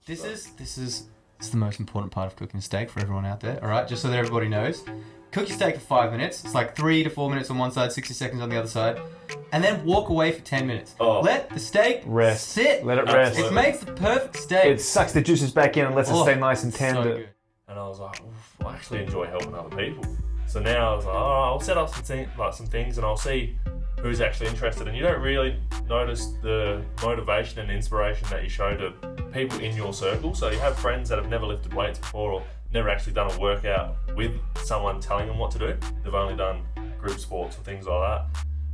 It's the most important part of cooking a steak for everyone out there. All right, just so that everybody knows. Cook your steak for 5 minutes. It's like 3 to 4 minutes on one side, 60 seconds on the other side, and then walk away for 10 minutes. Let the steak sit. Let it rest. It makes the perfect steak. It sucks the juices back in and lets it stay nice and tender. So good. And I was like, I actually enjoy helping other people. So now I was like, I'll set up some things and I'll see who's actually interested. And you don't really notice the motivation and inspiration that you show to people in your circle. So you have friends that have never lifted weights before or never actually done a workout with someone telling them what to do. They've only done group sports or things like that.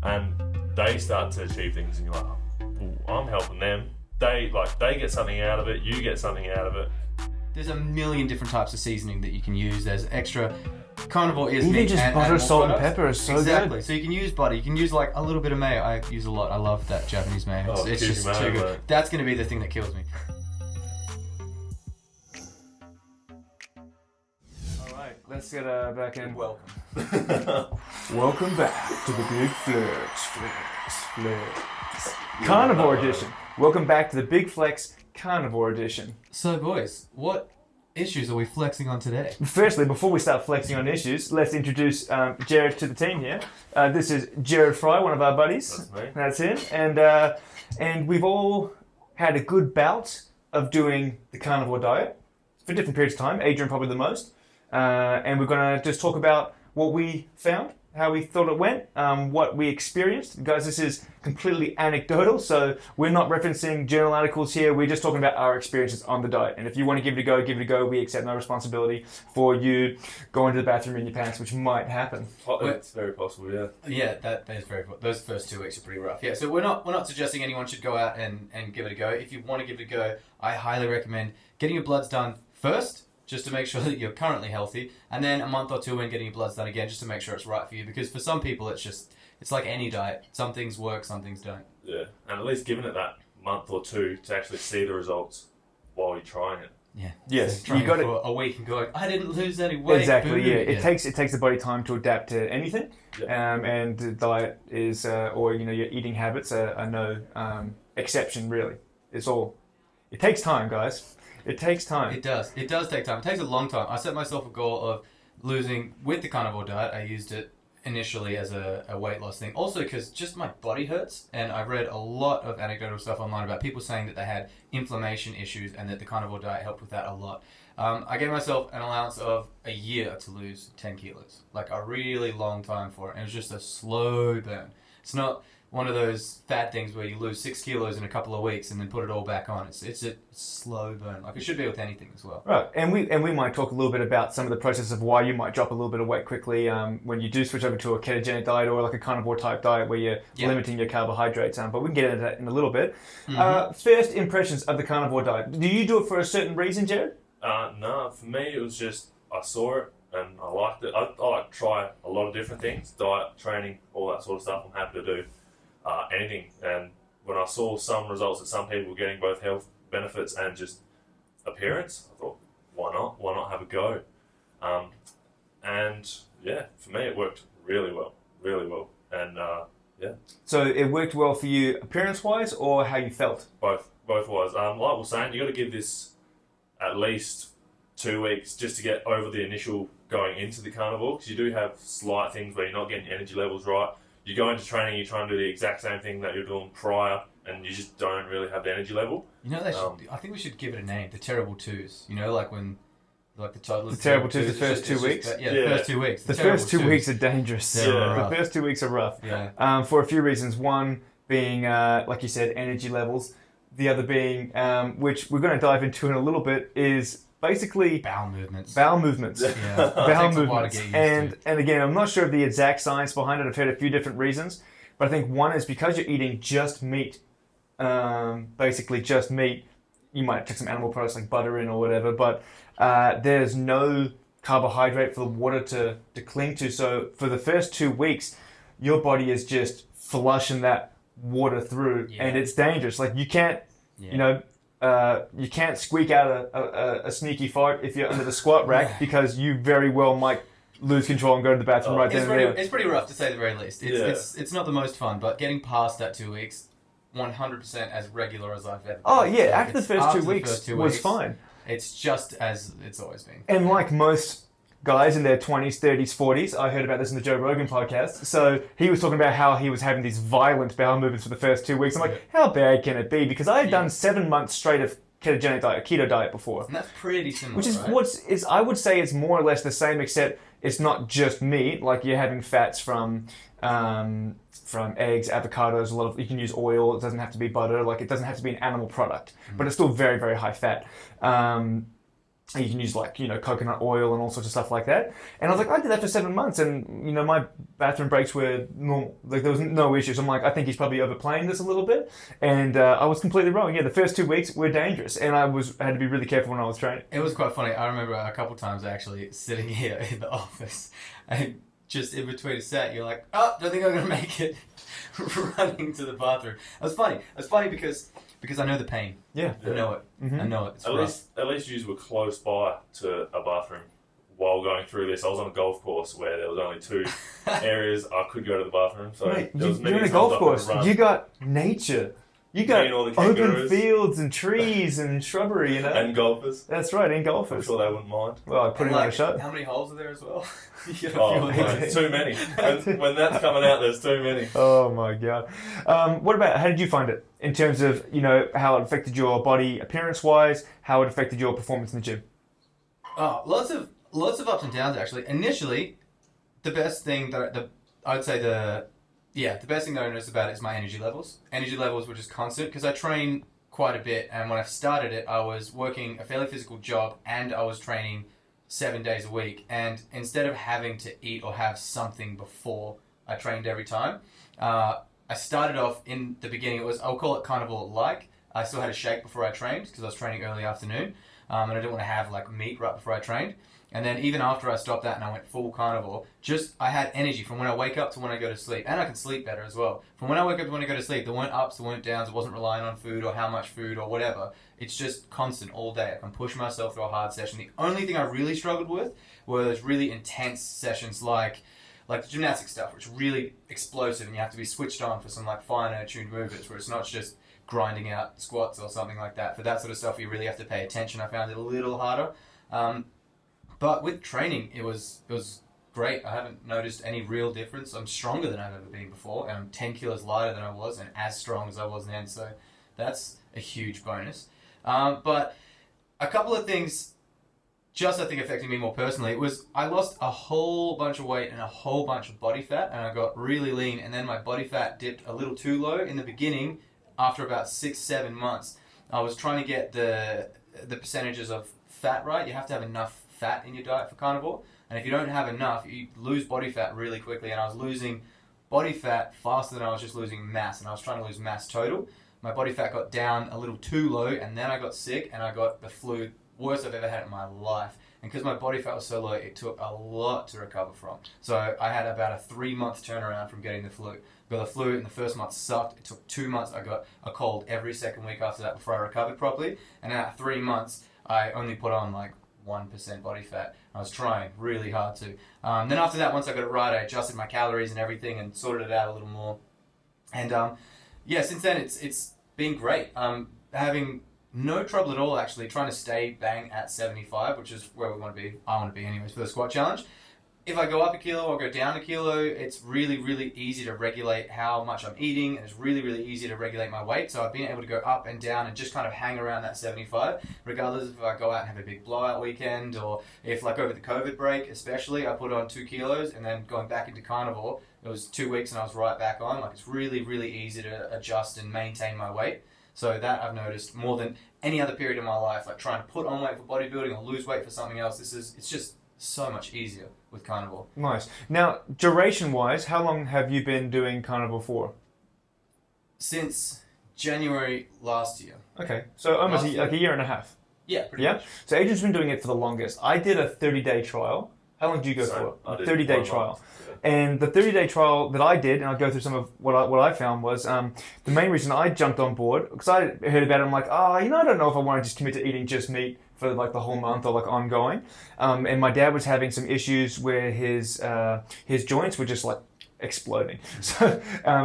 And they start to achieve things and you're like, I'm helping them. They get something out of it, you get something out of it. There's a million different types of seasoning that you can use. There's extra carnivore is even meat just and butter, animal salt, products. and pepper is so exactly. good. So you can use butter. You can use like a little bit of mayo. I use a lot. I love that Japanese mayo. It's just mayo, too good. mate. That's going to be the thing that kills me. All right, let's get back in. Welcome. Welcome back to the Big Flex. Carnivore Edition. Welcome back to the Big Flex Carnivore Edition. So boys, what issues are we flexing on today? Firstly, before we start flexing on issues, let's introduce Jared to the team here. This is Jared Fry, one of our buddies. That's me. That's him. And we've all had a good bout of doing the carnivore diet for different periods of time. Adrian probably the most. And we're going to just talk about what we found, how we thought it went, what we experienced. Guys, this is completely anecdotal, so we're not referencing journal articles here. We're just talking about our experiences on the diet. And if you want to give it a go, give it a go. We accept no responsibility for you going to the bathroom in your pants, which might happen. It's very possible, yeah. Yeah, that is very. Those first 2 weeks are pretty rough. Yeah, so we're not suggesting anyone should go out and give it a go. If you want to give it a go, I highly recommend getting your bloods done first, just to make sure that you're currently healthy, and then a month or two in getting your bloods done again, just to make sure it's right for you. Because for some people, it's like any diet. Some things work, some things don't. Yeah, and at least giving it that month or two to actually see the results while you're trying it. Yeah. Yes, so you got for a week and going, I didn't lose any weight. Exactly. Boo. Yeah, it takes the body time to adapt to anything, and the diet is, or your eating habits are no exception really. It takes time, guys. It takes time. It does. It does take time. It takes a long time. I set myself a goal of losing with the carnivore diet. I used it initially as a weight loss thing. Also because just my body hurts, and I've read a lot of anecdotal stuff online about people saying that they had inflammation issues and that the carnivore diet helped with that a lot. I gave myself an allowance of a year to lose 10 kilos. Like a really long time for it. And it was just a slow burn. It's not one of those fad things where you lose 6 kilos in a couple of weeks and then put it all back on. It's a slow burn, like it should be with anything as well. Right, and we might talk a little bit about some of the process of why you might drop a little bit of weight quickly when you do switch over to a ketogenic diet or like a carnivore type diet where you're limiting your carbohydrates. But we can get into that in a little bit. Mm-hmm. First impressions of the carnivore diet. Do you do it for a certain reason, Jared? No, for me it was just I saw it and I liked it. I like to try a lot of different things, diet, training, all that sort of stuff. I'm happy to do anything. And when I saw some results that some people were getting both health benefits and just appearance, I thought, why not? Why not have a go? And yeah, for me it worked really well. And yeah. So it worked well for you appearance-wise or how you felt? Both wise. Like we were saying, you got to give this at least 2 weeks just to get over the initial going into the carnivore, because you do have slight things where you're not getting your energy levels right. You go into training, you try and do the exact same thing that you're doing prior, and you just don't really have the energy level. You know, I think we should give it a name, the terrible twos. You know, like when, like the toddlers. The terrible twos, the first 2 weeks? The first 2 weeks. The first 2 weeks are dangerous. Yeah. The first 2 weeks are rough. Yeah. For a few reasons. One being, like you said, energy levels. The other being, which we're going to dive into in a little bit, is basically bowel movements. Yeah. Bowel movements. Get And again, I'm not sure of the exact science behind it. I've heard a few different reasons. But I think one is because you're eating just meat, basically just meat, you might take some animal products like butter in or whatever, but there's no carbohydrate for the water to cling to. So for the first 2 weeks, your body is just flushing that water through, and it's dangerous. Like you can't, you can't squeak out a sneaky fart if you're under the squat rack because you very well might lose control and go to the bathroom right then and there. It's pretty rough to say the very least. It's not the most fun, but getting past that 2 weeks, 100% as regular as I've ever been. Oh, yeah, Like, after the it's first after 2 the weeks first 2 was weeks, fine. It's just as it's always been. And like most guys in their 20s, 30s, 40s, I heard about this in the Joe Rogan podcast. So he was talking about how he was having these violent bowel movements for the first 2 weeks. I'm like, how bad can it be? Because I had done 7 months straight of ketogenic diet, keto diet before. And that's pretty similar, Which is right? I would say it's more or less the same, except it's not just meat. Like you're having fats from eggs, avocados. You can use oil. It doesn't have to be butter. Like it doesn't have to be an animal product, but it's still very, very high fat. You can use coconut oil and all sorts of stuff like that. And I was like, I did that for 7 months, and my bathroom breaks were normal. Like there was no issues. I'm like, I think he's probably overplaying this a little bit, and I was completely wrong. Yeah, the first 2 weeks were dangerous, and I had to be really careful when I was training. It was quite funny. I remember a couple times actually sitting here in the office, and just in between a set, you're like, oh, don't think I'm gonna make it, running to the bathroom. It was funny. It's funny because I know the pain. Yeah. I know it. Mm-hmm. I know it. It's At least you were close by to a bathroom while going through this. I was on a golf course where there was only 2 areas I could go to the bathroom. So Mate, there was you're many in a times golf I could course. run. You got nature. You got and all the open kangaroos. fields and trees and shrubbery, And golfers. That's right, and I'm golfers. sure they wouldn't mind. Well, I put And it on a shot. how many holes are there as well? You gotta Oh, feel mate, too many. When that's coming out, there's too many. Oh my god. What about, how did you find it? In terms of, how it affected your body appearance-wise, how it affected your performance in the gym? Oh, lots of ups and downs actually. Initially, the best thing that the best thing that I noticed about it is my energy levels. Energy levels were just constant because I train quite a bit, and when I started it, I was working a fairly physical job and I was training 7 days a week. And instead of having to eat or have something before I trained every time, I started off in the beginning. I'll call it carnivore-like. I still had a shake before I trained because I was training early afternoon, and I didn't want to have like meat right before I trained. And then even after I stopped that and I went full carnivore, I had energy from when I wake up to when I go to sleep. And I can sleep better as well. From when I wake up to when I go to sleep, there weren't ups, there weren't downs, I wasn't relying on food or how much food or whatever. It's just constant all day. I can push myself through a hard session. The only thing I really struggled with were those really intense sessions like the gymnastic stuff, which is really explosive and you have to be switched on for some like finer tuned movements where it's not just grinding out squats or something like that. For that sort of stuff, you really have to pay attention. I found it a little harder. But with training, it was great. I haven't noticed any real difference. I'm stronger than I've ever been before, and I'm 10 kilos lighter than I was, and as strong as I was then. So that's a huge bonus. But a couple of things, just I think affecting me more personally, was I lost a whole bunch of weight and a whole bunch of body fat, and I got really lean. And then my body fat dipped a little too low in the beginning. After about 6-7 months, I was trying to get the percentages of fat right. You have to have enough fat in your diet for carnivore, and if you don't have enough, you lose body fat really quickly. And I was losing body fat faster than I was just losing mass, and I was trying to lose mass total. My body fat got down a little too low, and then I got sick, and I got the flu, worst I've ever had in my life. And because my body fat was so low, it took a lot to recover from. So I had about a 3-month turnaround from getting the flu. Got the flu, and the first month sucked. It took 2 months. I got a cold every second week after that before I recovered properly. And at 3 months, I only put on like 1% body fat. I was trying really hard to. Then after that, once I got it right, I adjusted my calories and everything and sorted it out a little more. And since then it's been great. Having no trouble at all actually trying to stay bang at 75, which is where we want to be. I want to be anyways for the squat challenge. If I go up a kilo or go down a kilo, it's really, really easy to regulate how much I'm eating, and it's really, really easy to regulate my weight. So I've been able to go up and down and just kind of hang around that 75, regardless if I go out and have a big blowout weekend, or if like over the COVID break especially, I put on 2 kilos, and then going back into carnivore, it was 2 weeks and I was right back on. Like it's really, really easy to adjust and maintain my weight. So that I've noticed more than any other period in my life, like trying to put on weight for bodybuilding or lose weight for something else. It's just so much easier with carnivore. Nice. Now, duration-wise, how long have you been doing carnivore for? Since January last year. Okay, so almost like a year and a half. Yeah, pretty much. So Adrian's been doing it for the longest. I did a 30-day trial. How long did you go for? A 30-day trial. Yeah. And the 30-day trial that I did, and I'll go through some of what I found was the main reason I jumped on board, because I heard about it, I'm like, I don't know if I want to just commit to eating just meat for like the whole month or like ongoing. And my dad was having some issues where his joints were just like exploding. So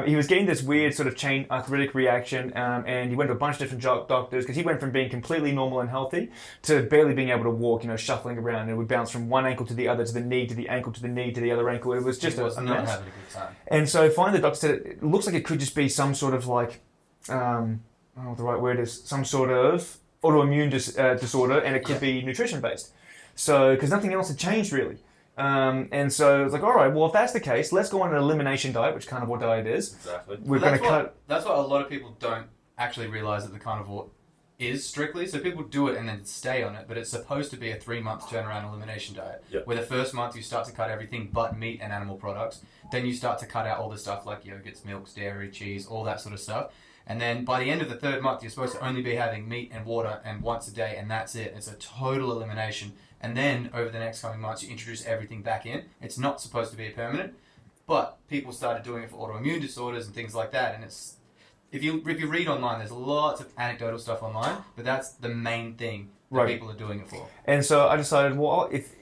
he was getting this weird sort of chain arthritic reaction, and he went to a bunch of different doctors because he went from being completely normal and healthy to barely being able to walk, shuffling around, and it would bounce from one ankle to the other, to the knee, to the ankle, to the knee, to the other ankle. It was just a not mess. having a good time. And so finally the doctor said it looks like it could just be some sort of like, I don't know what the right word is, some sort of autoimmune disorder, and it could be nutrition based. So, because nothing else had changed really. And so it's like, all right, well, if that's the case, let's go on an elimination diet, which carnivore diet is. Exactly. We're going to cut. That's what a lot of people don't actually realize that the carnivore is strictly. So people do it and then stay on it, but it's supposed to be a 3-month turnaround elimination diet. Yep. Where the first month you start to cut everything but meat and animal products. Then you start to cut out all the stuff like yogurts, milks, dairy, cheese, all that sort of stuff. And then by the end of the 3rd month, you're supposed to only be having meat and water and once a day, and that's it. It's a total elimination. And then over the next coming months, you introduce everything back in. It's not supposed to be a permanent, but people started doing it for autoimmune disorders and things like that. And it's if you read online, there's lots of anecdotal stuff online, but that's the main thing that people are doing it for. And so I decided, well, if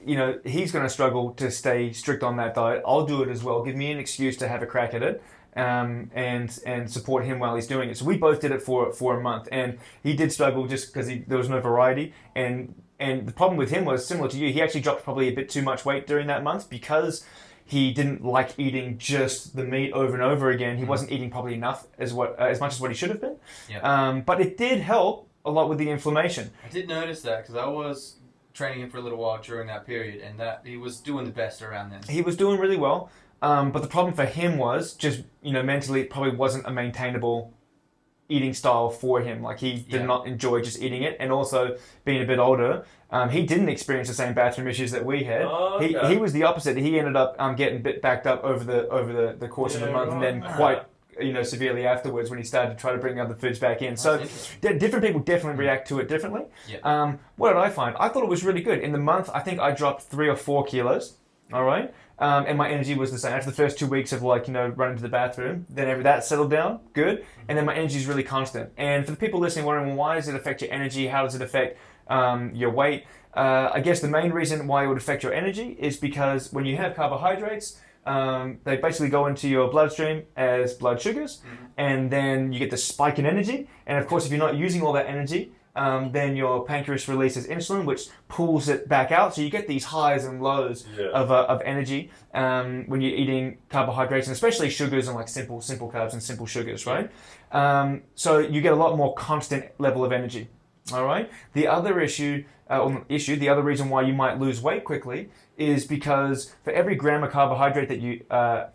he's going to struggle to stay strict on that diet, I'll do it as well. Give me an excuse to have a crack at it. And support him while he's doing it. So we both did it for a month, and he did struggle just because there was no variety. And the problem with him was similar to you. He actually dropped probably a bit too much weight during that month because he didn't like eating just the meat over and over again. He wasn't eating probably enough as much as what he should have been. Yeah. But it did help a lot with the inflammation. I did notice that because I was training him for a little while during that period, and that he was doing the best around then. He was doing really well. But the problem for him was just, mentally it probably wasn't a maintainable eating style for him. Like he did not enjoy just eating it. And also being a bit older, he didn't experience the same bathroom issues that we had. Oh, okay. He was the opposite. He ended up getting a bit backed up over the course of the month, and then quite severely afterwards when he started to try to bring other foods back in. So different people definitely react to it differently. Yeah. What did I find? I thought it was really good. In the month, I think I dropped 3 or 4 kilos. All right. And my energy was the same. After the first 2 weeks of running to the bathroom, then that settled down, good. And then my energy is really constant. And for the people listening wondering, well, why does it affect your energy? How does it affect your weight? I guess the main reason why it would affect your energy is because when you have carbohydrates, they basically go into your bloodstream as blood sugars, and then you get the spike in energy. And of course, if you're not using all that energy, then your pancreas releases insulin, which pulls it back out. So you get these highs and lows of energy when you're eating carbohydrates, and especially sugars and like simple carbs and simple sugars, right? So you get a lot more constant level of energy. All right. The other the other reason why you might lose weight quickly is because for every gram of carbohydrate that you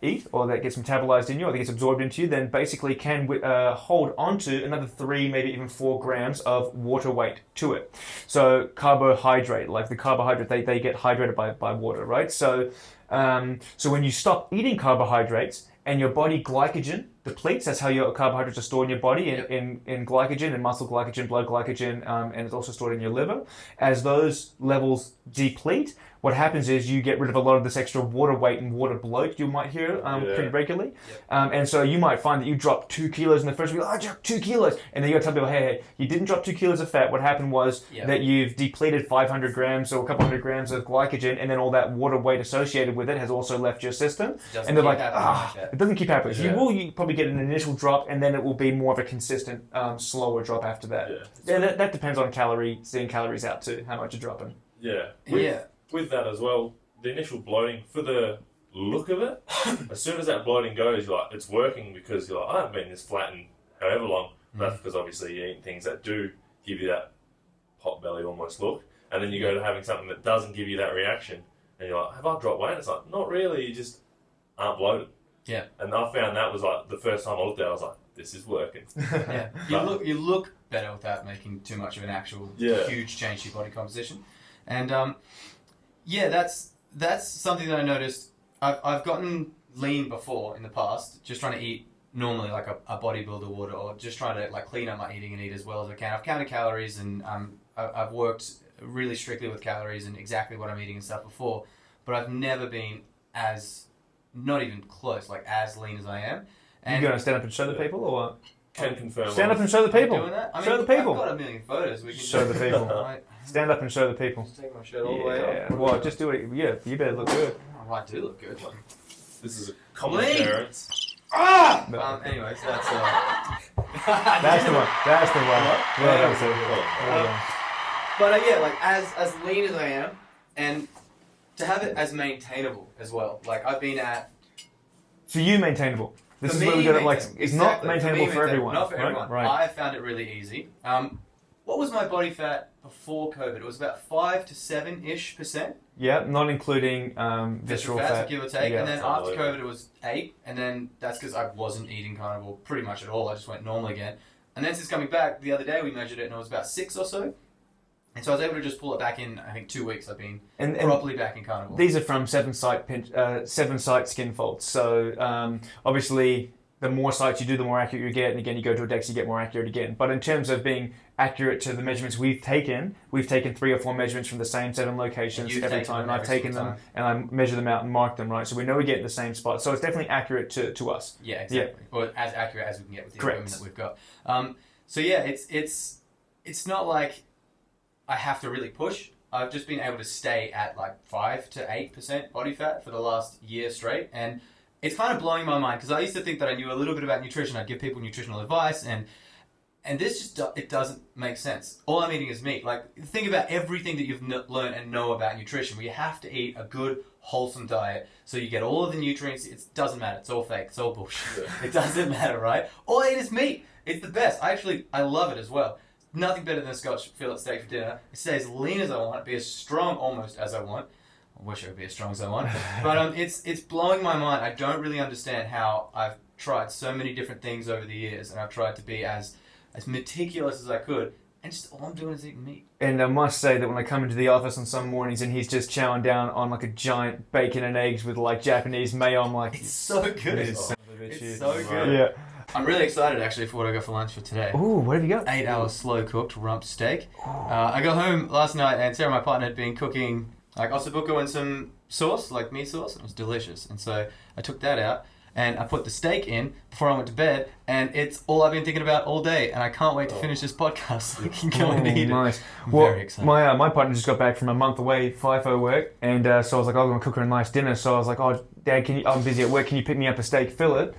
eat, or that gets metabolized in you, or that gets absorbed into you, then basically can hold onto another 3, maybe even 4 grams of water weight to it. So carbohydrate, like the carbohydrate, they get hydrated by water, right? So when you stop eating carbohydrates and your body glycogen depletes, that's how your carbohydrates are stored in your body, in glycogen, and muscle glycogen, blood glycogen, and it's also stored in your liver. As those levels deplete, what happens is you get rid of a lot of this extra water weight and water bloat you might hear pretty regularly. And so you might find that you dropped 2 kilos in the first week. I dropped 2 kilos. And then you got to tell people, hey, you didn't drop 2 kilos of fat. What happened was that you've depleted 500 grams or a couple hundred grams of glycogen, and then all that water weight associated with it has also left your system. And they're like, it doesn't keep happening. So you probably get an initial drop, and then it will be more of a consistent, slower drop after that. That depends on seeing calories out too, how much you're dropping. With that as well, the initial bloating, for the look of it, as soon as that bloating goes, you're like, it's working because you're like, I haven't been this flat in however long. That's because obviously you're eating things that do give you that pot belly almost look. And then you go to having something that doesn't give you that reaction. And you're like, have I dropped weight? And it's like, not really, you just aren't bloated. Yeah. And I found that was like, the first time I looked at it, I was like, this is working. You look better without making too much of an actual huge change to your body composition. And that's something that I noticed. I've gotten lean before in the past, just trying to eat normally like a bodybuilder would, or just trying to like clean up my eating and eat as well as I can. I've counted calories, and I've worked really strictly with calories and exactly what I'm eating and stuff before, but I've never been not even close, like as lean as I am. And you going to stand up and show the people, or what? Can confirm. Stand up and show the people. Doing that? I mean, show the people. I've got a million photos. We can show the people. Stand up and show the people. Just take my shirt all the way off. Well, just do it. Yeah, you better look good. Oh, I do look good. This is a common Lean. occurrence. Anyways, that's That's the one. That's the one. Well done, sir. Well done. But yeah, like as lean as I am, and to have it as maintainable as well. Like I've been at. For you, maintainable. This For is me, where we get it. Like maintainable. it's Exactly. not maintainable me, for everyone. Not for right? everyone. Right. I found it really easy. What was my body fat before COVID? It was about 5 to 7-ish%. Yeah, not including visceral fat, give or take. Yeah. And then after COVID, it was 8, and then that's because I wasn't eating carnivore pretty much at all. I just went normal again. And then since coming back, the other day we measured it, and it was about 6 or so. And so I was able to just pull it back in, I think, 2 weeks. I've been properly back in carnivore. These are from 7-site skin folds. So obviously, the more sites you do, the more accurate you get. And again, you go to a DEX, you get more accurate again. But in terms of being accurate to the measurements we've taken 3 or 4 measurements from the same 7 locations every time. And I've taken them and I measure them out and mark them, right? So we know we get in the same spot. So it's definitely accurate to us. Yeah, exactly. Yeah. Or as accurate as we can get with the equipment that we've got. So yeah, it's not like I have to really push. I've just been able to stay at like 5 to 8% body fat for the last year straight. And it's kind of blowing my mind because I used to think that I knew a little bit about nutrition. I'd give people nutritional advice and this just, it doesn't make sense. All I'm eating is meat. Like, think about everything that you've learned and know about nutrition. We have to eat a good, wholesome diet so you get all of the nutrients. It doesn't matter. It's all fake. It's all bullshit. It doesn't matter, right? All I eat is meat. It's the best. I love it as well. Nothing better than a Scotch fillet steak for dinner. It stay as lean as I want, be as strong almost as I want. I wish it would be as strong as I want. But it's blowing my mind. I don't really understand how I've tried so many different things over the years, and I've tried to be as meticulous as I could, and just all I'm doing is eating meat. And I must say that when I come into the office on some mornings and he's just chowing down on like a giant bacon and eggs with like Japanese mayo, I'm like, it's so good. It's so good. Yeah. I'm really excited actually for what I got for lunch for today. Ooh, what have you got? 8 hours slow cooked rump steak. I got home last night and Sarah, my partner, had been cooking like ossobuco and some sauce, like meat sauce, and it was delicious. And so I took that out and I put the steak in before I went to bed, and it's all I've been thinking about all day, and I can't wait to finish this podcast so we can go and eat nice. it. I'm well, very excited. My partner just got back from a month away FIFO work, and so I was like, I'm going to cook her a nice dinner. So I was like, oh, Dad, I'm busy at work, can you pick me up a steak fillet?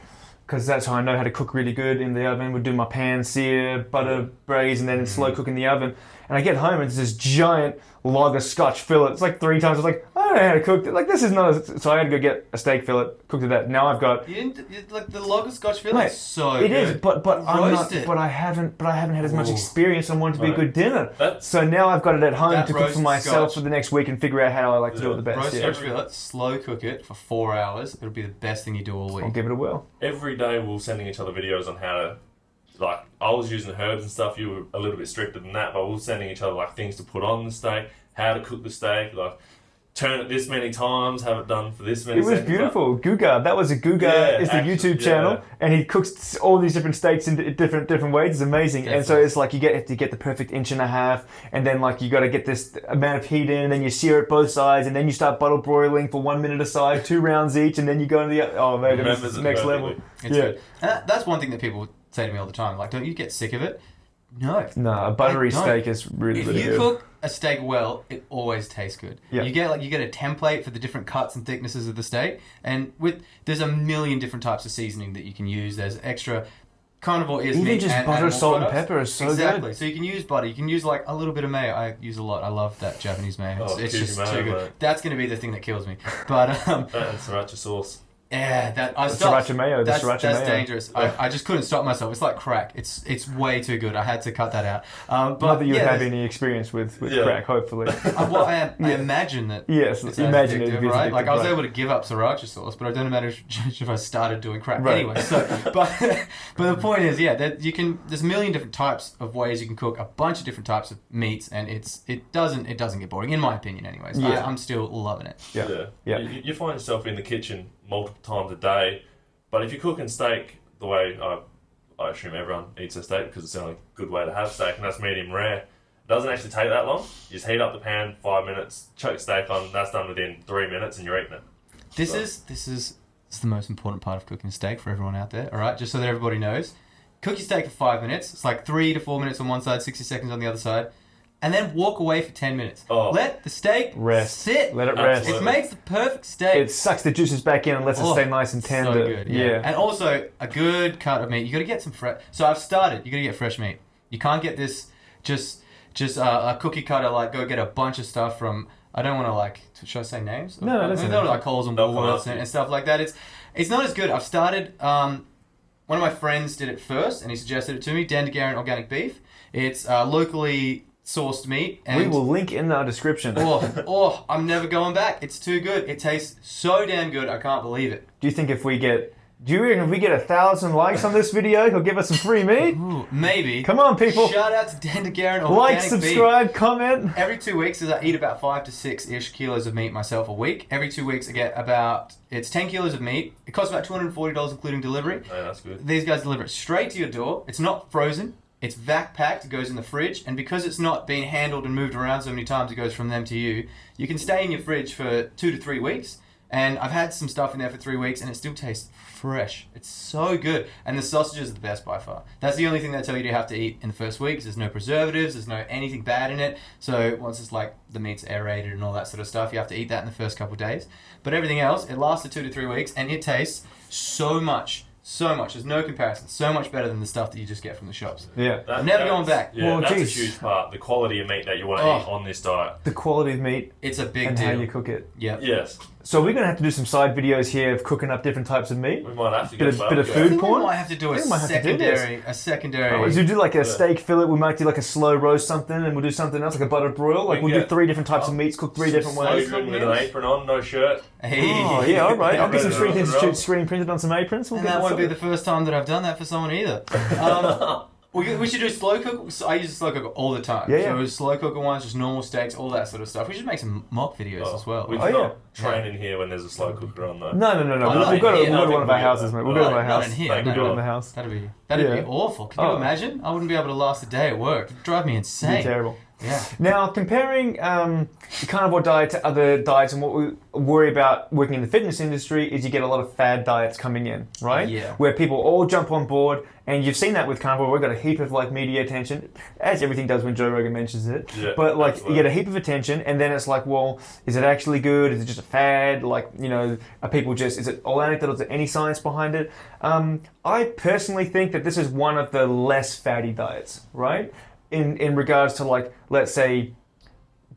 Because that's how I know how to cook really good in the oven. We'd do my pan sear, butter braise, and then slow cook in the oven. And I get home and it's this giant log of Scotch fillet. It's like 3 times. I was like, I don't know how to cook it. Like, this is not... So I had to go get a steak fillet, cooked it that. Now I've got... Like the log of Scotch fillet is so good. It is, but I'm not... it. But I haven't had as much experience on wanting to be a good dinner. So now I've got it at home to cook for myself for the next week and figure out how I like to do it the best. Roast Scotch fillet, slow cook it for 4 hours. It'll be the best thing you do all week. I'll give it a whirl. Every day we're sending each other videos on how to... Like, I was using herbs and stuff, you were a little bit stricter than that, but we were sending each other, like, things to put on the steak, how to cook the steak, like, turn it this many times, have it done for this many seconds. It was beautiful. Guga. That was a Guga is the YouTube channel, and he cooks all these different steaks in different ways. It's amazing. Definitely. And so it's like you have to get the perfect 1.5 inches, and then like you got to get this amount of heat in, and then you sear it both sides, and then you start bottle broiling for 1 minute a side, 2 rounds each, and then you go into the... Oh, man, it's next level. It's good. And that's one thing that people say to me all the time, like, don't you get sick of it? No. No, a buttery steak is really good. If you cook a steak well, it always tastes good. Yeah. You get a template for the different cuts and thicknesses of the steak, and there's a million different types of seasoning that you can use. There's extra... Carnivore is even meat just and butter, salt, products. and pepper is so exactly. good. So you can use butter. You can use like a little bit of mayo. I use a lot. I love that Japanese mayo. It's just mayo, too good. Mate. That's going to be the thing that kills me. But that and sriracha sauce. Yeah, that I stopped. Sriracha mayo. That's mayo. dangerous. I just couldn't stop myself. It's like crack. It's way too good. I had to cut that out. But not that you have any experience with crack, hopefully. Well, I imagine that. Yes, it's imagine it. Right? Like I was able to give up sriracha sauce, but I don't imagine if I started doing crack anyway. So, but the point is, that you can. There's a million different types of ways you can cook a bunch of different types of meats, and it doesn't get boring, in my opinion, anyways. Yeah. I'm still loving it. Yeah. You find yourself in the kitchen multiple times a day, but if you're cooking steak the way I assume everyone eats a steak because it's the only good way to have steak, and that's medium rare, it doesn't actually take that long. You just heat up the pan 5 minutes, chuck steak on, that's done within 3 minutes, and you're eating it. This is the most important part of cooking steak for everyone out there. All right, just so that everybody knows, cook your steak for 5 minutes. It's like 3 to 4 minutes on one side, 60 seconds on the other side. and then walk away for 10 minutes. Oh. Let the steak sit. Let it rest. Absolutely. It makes the perfect steak. It sucks the juices back in and lets it stay nice and tender. So good, yeah. And also, a good cut of meat. You got to get some fresh. So I've started. You got to get fresh meat. You can't get this just a cookie cutter, like go get a bunch of stuff from, I don't want to like, should I say names? No, that's not like Coles and Woolworths and stuff like that. It's not as good. I've started, one of my friends did it first and he suggested it to me, Dandegarian organic beef. It's locally sourced meat. And we will link in our description. I'm never going back. It's too good. It tastes so damn good. I can't believe it. Do you reckon if we get 1,000 likes on this video, he'll give us some free meat? Ooh, maybe. Come on, people. Shout out to Dandegarian organic Like, subscribe, comment. Every 2 weeks, I eat about 5 to 6-ish kilos of meat myself a week. Every 2 weeks, I get it's 10 kilos of meat. It costs about $240 including delivery. Yeah, that's good. These guys deliver it straight to your door. It's not frozen. It's vac packed. It goes in the fridge. And because it's not being handled and moved around so many times, it goes from them to you. You can stay in your fridge for 2 to 3 weeks. And I've had some stuff in there for 3 weeks and it still tastes fresh. It's so good. And the sausages are the best by far. That's the only thing they tell you to have to eat in the first week, 'cause there's no preservatives, there's no anything bad in it. So once it's like the meat's aerated and all that sort of stuff, you have to eat that in the first couple of days. But everything else, it lasts for 2 to 3 weeks and it tastes so much. There's no comparison. So much better than the stuff that you just get from the shops. Yeah. I'm never going back. Yeah, Well, that's geez. a huge part. The quality of meat that you want to eat on this diet. The quality of meat It's a big and deal. how you cook it. Yeah. Yes. So we're going to have to do some side videos here of cooking up different types of meat. We might have to Bit get of a food I think porn? we might have to do We might have to do a secondary. As we do like a steak fillet, we might do like a slow roast something, and we'll do something else like a buttered broil. Like we'll do 3 different types of meats cooked 3 different ways. Slow cooking with an apron on, no shirt. Hey. Oh yeah, all right. I'll get some Yeah. screen printed on some aprons. We'll And get that won't be sorted. the first time that I've done that for someone either. We should do slow cook. I use a slow cooker all the time. Yeah. So slow cooker ones, just normal steaks, all that sort of stuff. We should make some mock videos as well. We Oh, cannot train in here when there's a slow cooker on though. No. Oh, We'll not go in to here. one of our houses, mate. We'll go to my Not house. in here. Thank We'll no. do it in the house. That'd be Yeah. awful. Can you imagine? I wouldn't be able to last a day at work. It'd drive me It'd insane. be terrible. Yeah. Now, comparing the carnivore diet to other diets, and what we worry about working in the fitness industry is you get a lot of fad diets coming in, right? Yeah. Where people all jump on board, and you've seen that with carnivore. We've got a heap of like media attention, as everything does when Joe Rogan mentions it. Yeah, but like absolutely. you get a heap of attention, and then it's like, well, is it actually good? Is it just a fad? Like, are people is it all anecdotal? Is there any science behind it? I personally think that this is one of the less fatty diets, right? In regards to like, let's say,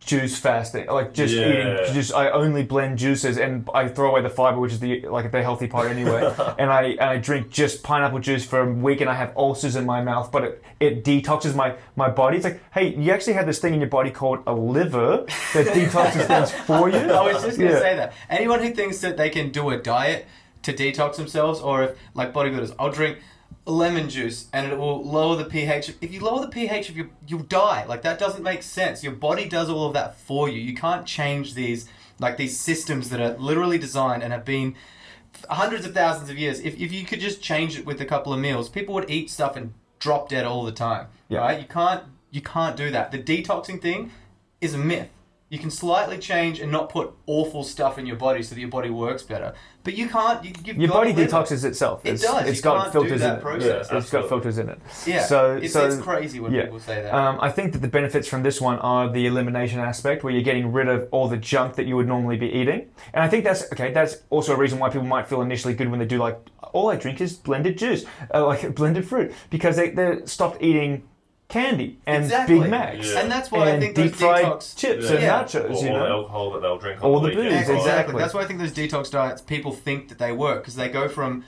juice fasting, like just eating I only blend juices and I throw away the fiber, which is the healthy part anyway, and I drink just pineapple juice for a week and I have ulcers in my mouth, but it detoxes my body. It's like, hey, you actually have this thing in your body called a liver that detoxes things for you. I was just going to say that. Anyone who thinks that they can do a diet to detox themselves, or if, like bodybuilders, I'll drink lemon juice and it will lower the pH. If you lower the pH, you'll die. Like, that doesn't make sense. Your body does all of that for you. You can't change these systems that are literally designed and have been hundreds of thousands of years. If you could just change it with a couple of meals, people would eat stuff and drop dead all the time. Yeah. Right? You can't do that. The detoxing thing is a myth. You can slightly change and not put awful stuff in your body so that your body works better. But you can't. Your body detoxes itself. It does. It's You got can't filters do that in process. it. It's got filters in it. Yeah. So it's crazy when people say that. I think that the benefits from this one are the elimination aspect, where you're getting rid of all the junk that you would normally be eating. And I think that's also a reason why people might feel initially good when they do like, all I drink is blended juice, like blended fruit, because they stopped eating candy and Big Macs. Yeah. And that's why I think those deep fried detox chips and nachos. Or all the alcohol that they'll drink. All on the weekend. booze, exactly. That's why I think those detox diets, people think that they work, because they go from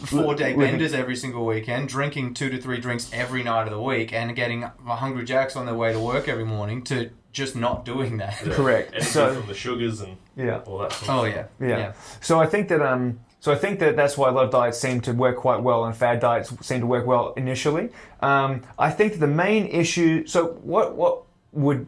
4-day benders every single weekend, drinking 2 to 3 drinks every night of the week, and getting Hungry Jacks on their way to work every morning, to just not doing that. Yeah. Correct. Energy So from the sugars and all that sort of stuff. Yeah. So I think that that's why a lot of diets seem to work quite well, and fad diets seem to work well initially. I think that the main issue. So what would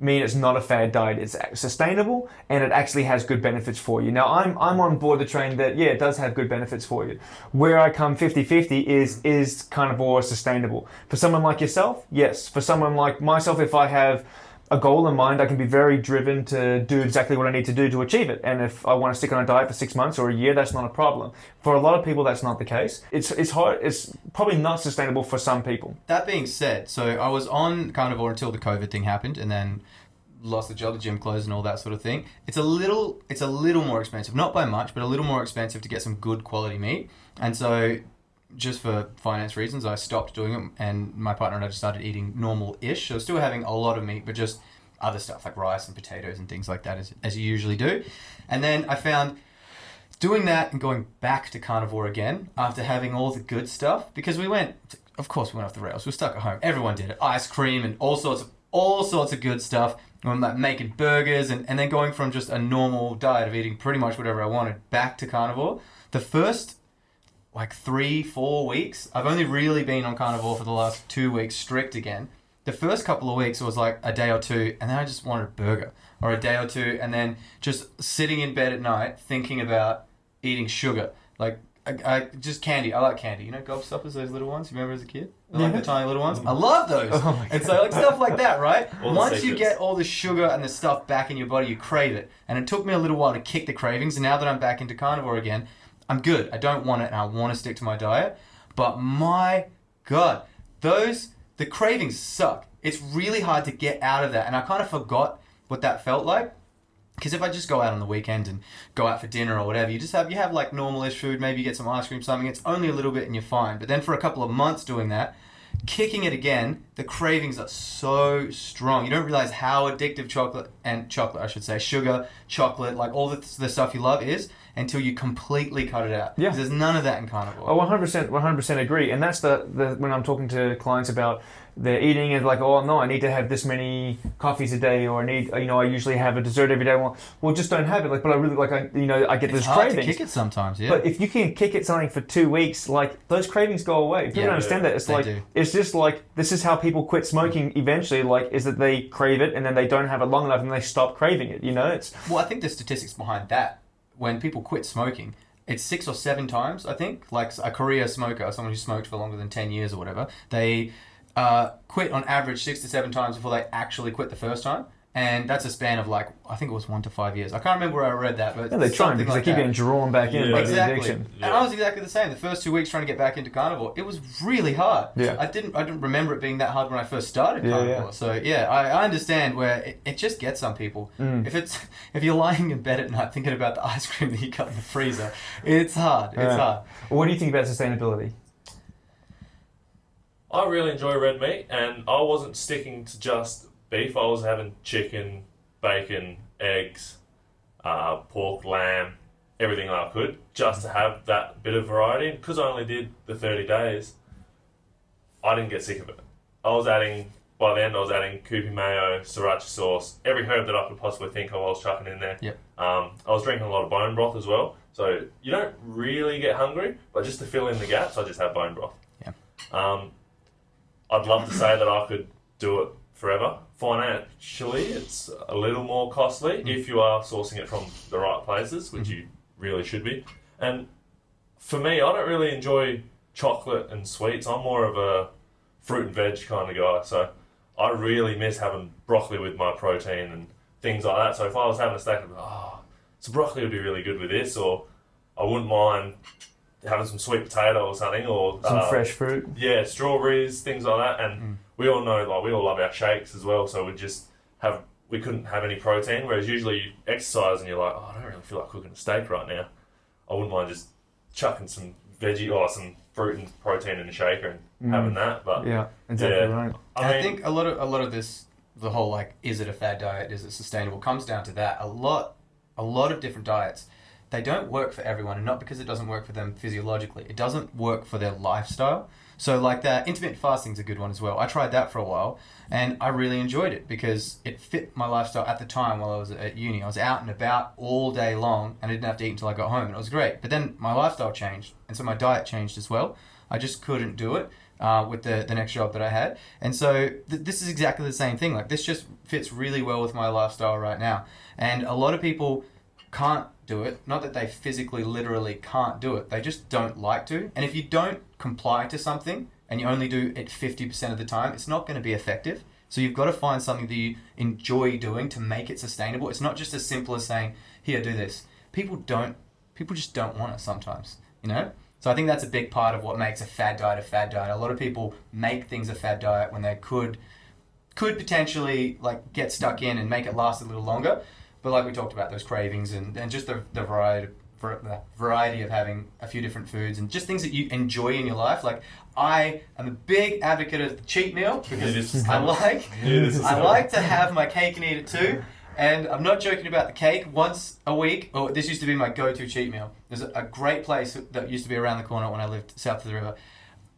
mean it's not a fad diet? It's sustainable and it actually has good benefits for you. Now I'm on board the train that it does have good benefits for you. Where I come 50-50 is carnivore sustainable. For someone like yourself, yes. For someone like myself, if I have a goal in mind, I can be very driven to do exactly what I need to do to achieve it. And if I want to stick on a diet for 6 months or a year, that's not a problem. For a lot of people, that's not the case. It's hard. It's probably not sustainable for some people. That being said, so I was on carnivore until the COVID thing happened, and then lost the job, the gym closed and all that sort of thing. It's a little more expensive, not by much, but a little more expensive to get some good quality meat. And so just for finance reasons, I stopped doing it, and my partner and I just started eating normal-ish. So still having a lot of meat, but just other stuff like rice and potatoes and things like that, as you usually do. And then I found doing that and going back to carnivore again after having all the good stuff, because of course we went off the rails. We were stuck at home. Everyone did it. Ice cream and all sorts of good stuff. I'm like making burgers and then going from just a normal diet of eating pretty much whatever I wanted back to carnivore. The first 3-4 weeks, I've only really been on carnivore for the last 2 weeks strict again. The first couple of weeks it was like a day or two, and then I just wanted a burger, or a day or two, and then just sitting in bed at night thinking about eating sugar. Like I just candy. I like candy. You know, gobstoppers, those little ones. You remember as a kid? I like the tiny little ones. I love those. Oh and so like stuff like that, right? All Once you get all the sugar and the stuff back in your body, you crave it. And it took me a little while to kick the cravings. And now that I'm back into carnivore again, I'm good. I don't want it, and I want to stick to my diet. But my God, the cravings suck. It's really hard to get out of that. And I kind of forgot what that felt like. Because if I just go out on the weekend and go out for dinner or whatever, you have like normal-ish food, maybe you get some ice cream, something, it's only a little bit and you're fine. But then for a couple of months doing that, kicking it again, the cravings are so strong. You don't realize how addictive sugar, chocolate, like all the stuff you love is, until you completely cut it out. Yeah. There's none of that in carnivore. I 100% agree. And that's the when I'm talking to clients about their eating, and like, oh no, I need to have this many coffees a day, or I usually have a dessert every day. Well, just don't have it. Like, but I really I get those it's hard cravings. to kick it sometimes, yeah. But if you can kick at something for 2 weeks, like those cravings go away. People don't understand that. It's just like this is how people quit smoking eventually. Like, is that they crave it and then they don't have it long enough and they stop craving it. Well, I think the statistics behind that, when people quit smoking, it's 6 or 7 times, I think. Like a career smoker, someone who smoked for longer than 10 years or whatever, they quit on average 6 to 7 times before they actually quit the first time. And that's a span of I think it was 1 to 5 years. I can't remember where I read that, but they're trying because they keep getting drawn back in by the addiction. And I was exactly the same. The first 2 weeks trying to get back into carnivore, it was really hard. Yeah. I didn't remember it being that hard when I first started carnivore. Yeah. So I understand where it just gets some people. If you're lying in bed at night thinking about the ice cream that you got in the freezer, it's hard. It's hard. Well, what do you think about sustainability? I really enjoy red meat, and I wasn't sticking to just beef. I was having chicken, bacon, eggs, pork, lamb, everything I could, just to have that bit of variety. And because I only did the 30 days, I didn't get sick of it. By the end, I was adding Kewpie mayo, sriracha sauce, every herb that I could possibly think of I was chucking in there. Yep. I was drinking a lot of bone broth as well. So you don't really get hungry, but just to fill in the gaps, I just have bone broth. Yeah. I'd love to say that I could do it forever. Financially, it's a little more costly if you are sourcing it from the right places, which you really should be. And for me, I don't really enjoy chocolate and sweets. I'm more of a fruit and veg kind of guy. So I really miss having broccoli with my protein and things like that. So if I was having a steak, I'd be so broccoli would be really good with this, or I wouldn't mind having some sweet potato or something, or some fresh fruit. Yeah, strawberries, things like that. And we all know, we all love our shakes as well. So we couldn't have any protein. Whereas usually you exercise and you're like, I don't really feel like cooking a steak right now. I wouldn't mind just chucking some veggie or some fruit and protein in a shaker and having that. But yeah, exactly right. I think a lot of this, the whole is it a fad diet? Is it sustainable? Comes down to that. A lot of different diets, they don't work for everyone, and not because it doesn't work for them physiologically. It doesn't work for their lifestyle. So like that, intermittent fasting is a good one as well. I tried that for a while, and I really enjoyed it because it fit my lifestyle at the time while I was at uni. I was out and about all day long, and I didn't have to eat until I got home, and it was great. But then my lifestyle changed, and so my diet changed as well. I just couldn't do it with the next job that I had. And so this is exactly the same thing. This just fits really well with my lifestyle right now. And a lot of people can't do it. Not that they physically, literally can't do it. They just don't like to. And if you don't comply to something and you only do it 50% of the time, it's not going to be effective. So you've got to find something that you enjoy doing to make it sustainable. It's not just as simple as saying, here, do this. People just don't want it sometimes, you know? So I think that's a big part of what makes a fad diet a fad diet. A lot of people make things a fad diet when they could potentially like get stuck in and make it last a little longer. But like we talked about, those cravings and just the variety of having a few different foods and just things that you enjoy in your life. Like I am a big advocate of the cheat meal because I like to have my cake and eat it too. And I'm not joking about the cake. Once a week, this used to be my go-to cheat meal. There's a great place that used to be around the corner when I lived south of the river.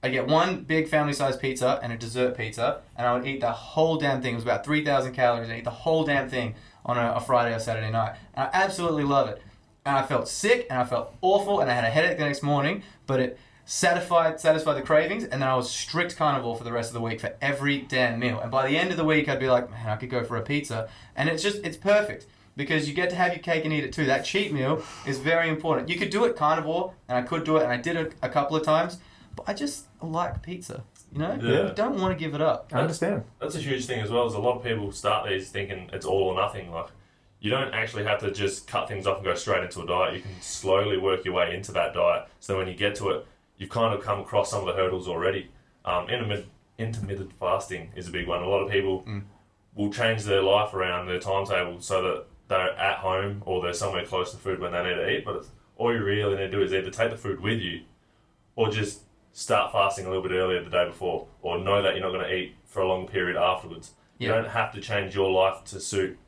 I get one big family-sized pizza and a dessert pizza, and I would eat the whole damn thing. It was about 3,000 calories. I eat the whole damn thing on a Friday or Saturday night. And I absolutely love it. And I felt sick, and I felt awful, and I had a headache the next morning, but it satisfied the cravings, and then I was strict carnivore for the rest of the week for every damn meal. And by the end of the week, I'd be like, man, I could go for a pizza. And it's perfect because you get to have your cake and eat it too. That cheat meal is very important. You could do it carnivore, and I could do it, and I did it a couple of times, but I just like pizza, you know? Yeah. I don't want to give it up. I understand. That's a huge thing as well, is a lot of people start these thinking it's all or nothing. Like, you don't actually have to just cut things off and go straight into a diet. You can slowly work your way into that diet. So when you get to it, you've kind of come across some of the hurdles already. Intermittent fasting is a big one. A lot of people will change their life around their timetable so that they're at home or they're somewhere close to food when they need to eat. But all you really need to do is either take the food with you or just start fasting a little bit earlier the day before, or know that you're not going to eat for a long period afterwards. You don't have to change your life to suit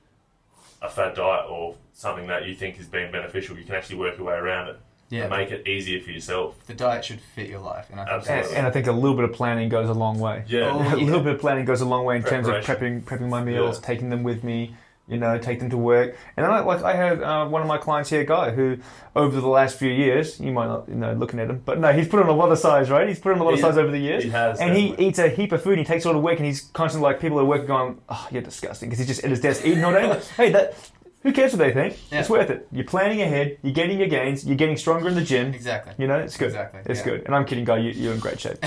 a fad diet or something that you think is being beneficial. You can actually work your way around it. Yeah, and make it easier for yourself. The diet should fit your life. And I think And I think a little bit of planning goes a long way. Yeah. A little bit of planning goes a long way in terms of prepping my meals, taking them with me, you know, take them to work. And then I had one of my clients here, Guy, who over the last few years, you might not, you know, looking at him, but no, he's put on a lot of size, right? He's put on a lot of size over the years. He has. And definitely. He eats a heap of food, he takes it all to work, and he's constantly like, people at work going, oh, you're disgusting, because he's just at his desk eating all day. Like, hey, who cares what they think? Yeah. It's worth it. You're planning ahead. You're getting your gains. You're getting stronger in the gym. Exactly. You know, it's good. Exactly. It's good. And I'm kidding, Guy. You're in great shape.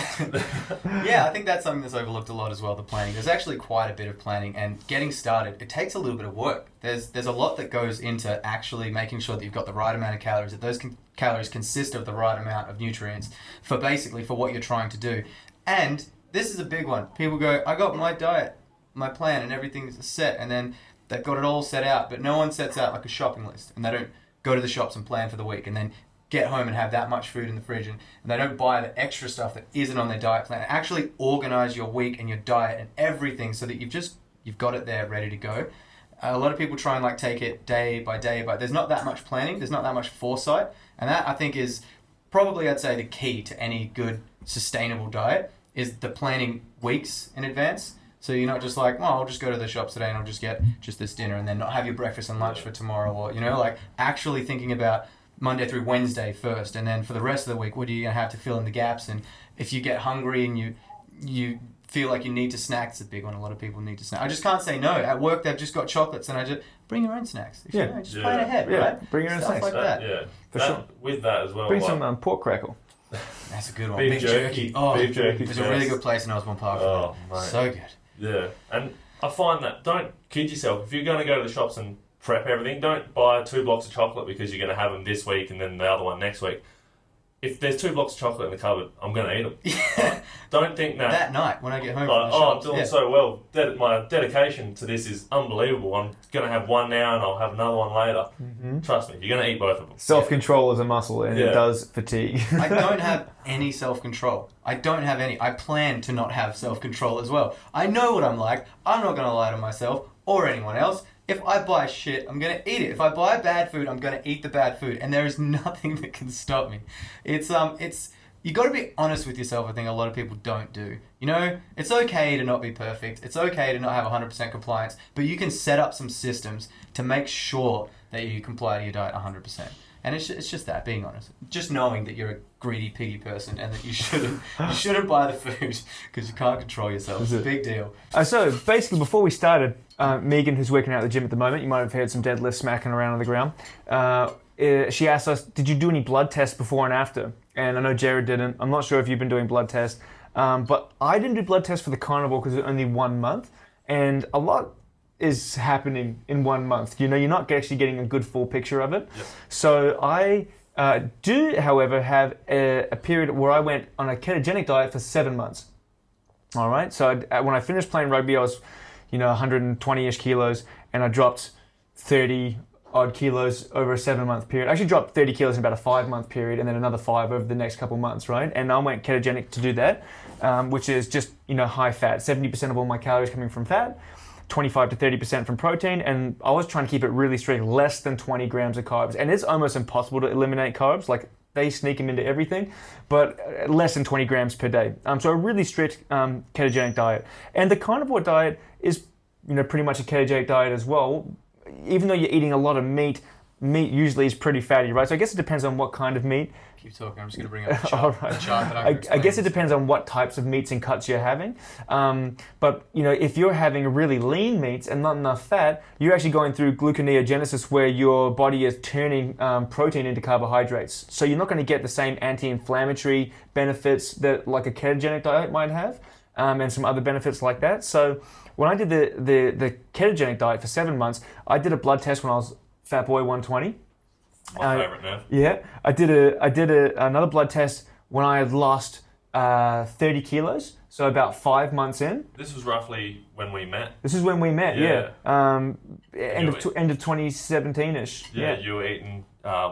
Yeah, I think that's something that's overlooked a lot as well, the planning. There's actually quite a bit of planning, and getting started, it takes a little bit of work. There's a lot that goes into actually making sure that you've got the right amount of calories, that those calories consist of the right amount of nutrients for what you're trying to do. And this is a big one. People go, I got my diet, my plan, and everything's set, and then they've got it all set out, but no one sets out like a shopping list, and they don't go to the shops and plan for the week and then get home and have that much food in the fridge, and they don't buy the extra stuff that isn't on their diet plan. Actually organize your week and your diet and everything so that you've got it there ready to go. A lot of people try and like take it day by day, but there's not that much planning, there's not that much foresight, and that I think is probably, I'd say, the key to any good sustainable diet is the planning weeks in advance. So you're not just like, well, I'll just go to the shops today and I'll just get just this dinner and then not have your breakfast and lunch for tomorrow, or, you know, like actually thinking about Monday through Wednesday first, and then for the rest of the week, what are you going to have to fill in the gaps? And if you get hungry and you feel like you need to snack, it's a big one. A lot of people need to snack. I just can't say no. At work, they've just got chocolates, and I just bring your own snacks. If you know, just plan ahead, right? Bring your own Stuff snacks. like that. Yeah, For sure. With that as well. Bring some pork crackle. That's a good one. Beef jerky. Oh, Beef jerky. there's a really good place in Osborne Park. Oh, mate. So good. Yeah, and I find that don't kid yourself. If you're going to go to the shops and prep everything, don't buy 2 blocks of chocolate because you're going to have them this week and then the other one next week. If there's 2 blocks of chocolate in the cupboard, I'm going to eat them. Yeah. Don't think that... That night when I get home like, from the shops. I'm doing so well. My dedication to this is unbelievable. I'm going to have one now and I'll have another one later. Mm-hmm. Trust me, you're going to eat both of them. Self-control is a muscle, and it does fatigue. I don't have any self-control. I don't have any. I plan to not have self-control as well. I know what I'm like. I'm not going to lie to myself or anyone else. If I buy shit, I'm going to eat it. If I buy bad food, I'm going to eat the bad food. And there is nothing that can stop me. It's you got to be honest with yourself. I think a lot of people don't do. You know, it's okay to not be perfect. It's okay to not have 100% compliance. But you can set up some systems to make sure that you comply to your diet 100%. And it's just that, being honest. Just knowing that you're a greedy, piggy person and that you shouldn't buy the food because you can't control yourself. It's a big deal. So basically, before we started, Megan, who's working out at the gym at the moment, you might have heard some deadlifts smacking around on the ground. She asked us, did you do any blood tests before and after? And I know Jared didn't. I'm not sure if you've been doing blood tests. But I didn't do blood tests for the carnivore because it was only 1 month. and a lot is happening in 1 month. You know, you're not actually getting a good full picture of it. Yep. So I do, however, have a period where I went on a ketogenic diet for 7 months. All right. So when I finished playing rugby, I was, 120-ish kilos, and I dropped 30 odd kilos over a 7-month period. I actually dropped 30 kilos in about a 5-month period, and then another 5 over the next couple months, right? And I went ketogenic to do that, which is just, high fat. 70% of all my calories coming from fat, 25 to 30% from protein, and I was trying to keep it really strict, less than 20 grams of carbs. And it's almost impossible to eliminate carbs, like they sneak them into everything, but less than 20 grams per day. So a really strict ketogenic diet. And the carnivore diet is, pretty much a ketogenic diet as well. Even though you're eating a lot of meat usually is pretty fatty, right? So I guess it depends on what kind of meat. Keep talking. I'm just going to bring up the chart. Right. The chart that I guess it depends on what types of meats and cuts you're having. But if you're having really lean meats and not enough fat, you're actually going through gluconeogenesis where your body is turning protein into carbohydrates. So you're not going to get the same anti-inflammatory benefits that like a ketogenic diet might have, and some other benefits like that. So when I did the ketogenic diet for 7 months, I did a blood test when I was Fat Boy 120. My favourite now. Yeah, I did another blood test when I had lost 30 kilos, so about 5 months in. This was roughly when we met. This is when we met, yeah. End of 2017-ish. Yeah, you were eating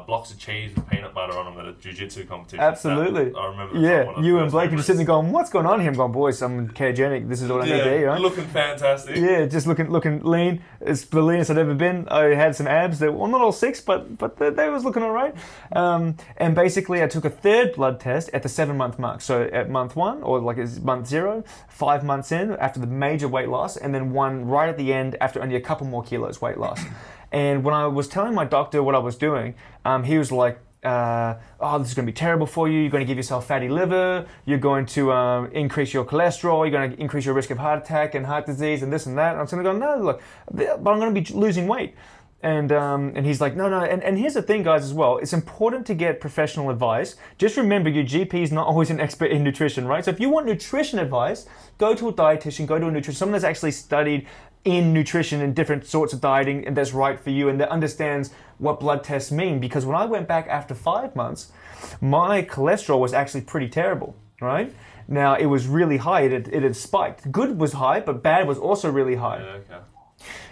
blocks of cheese with peanut butter on them at a jiu-jitsu competition. Absolutely. I remember. Yeah, you and Blake were just sitting there going, "What's going on here?" I'm going, "Boys, I'm ketogenic. This is what I need to eat, right?" Looking fantastic. Yeah, just looking lean. It's the leanest I'd ever been. I had some abs that, well, not all 6, but they was looking all right. And basically, I took a third blood test at the 7-month mark. So at month 1, or like it's month 0, 5 months in after the major weight loss, and then one right at the end after only a couple more kilos weight loss. And when I was telling my doctor what I was doing, he was like, this is going to be terrible for you. You're going to give yourself fatty liver. You're going to increase your cholesterol. You're going to increase your risk of heart attack and heart disease and this and that. And I'm going to go, no, look, but I'm going to be losing weight. And he's like, no. And here's the thing, guys, as well. It's important to get professional advice. Just remember, your GP is not always an expert in nutrition, right? So if you want nutrition advice, go to a dietitian, go to a nutrition, someone that's actually studied in nutrition and different sorts of dieting and that's right for you and that understands what blood tests mean. Because when I went back after 5 months, my cholesterol was actually pretty terrible, right? Now, it was really high. It had spiked. Good was high, but bad was also really high. Yeah, okay.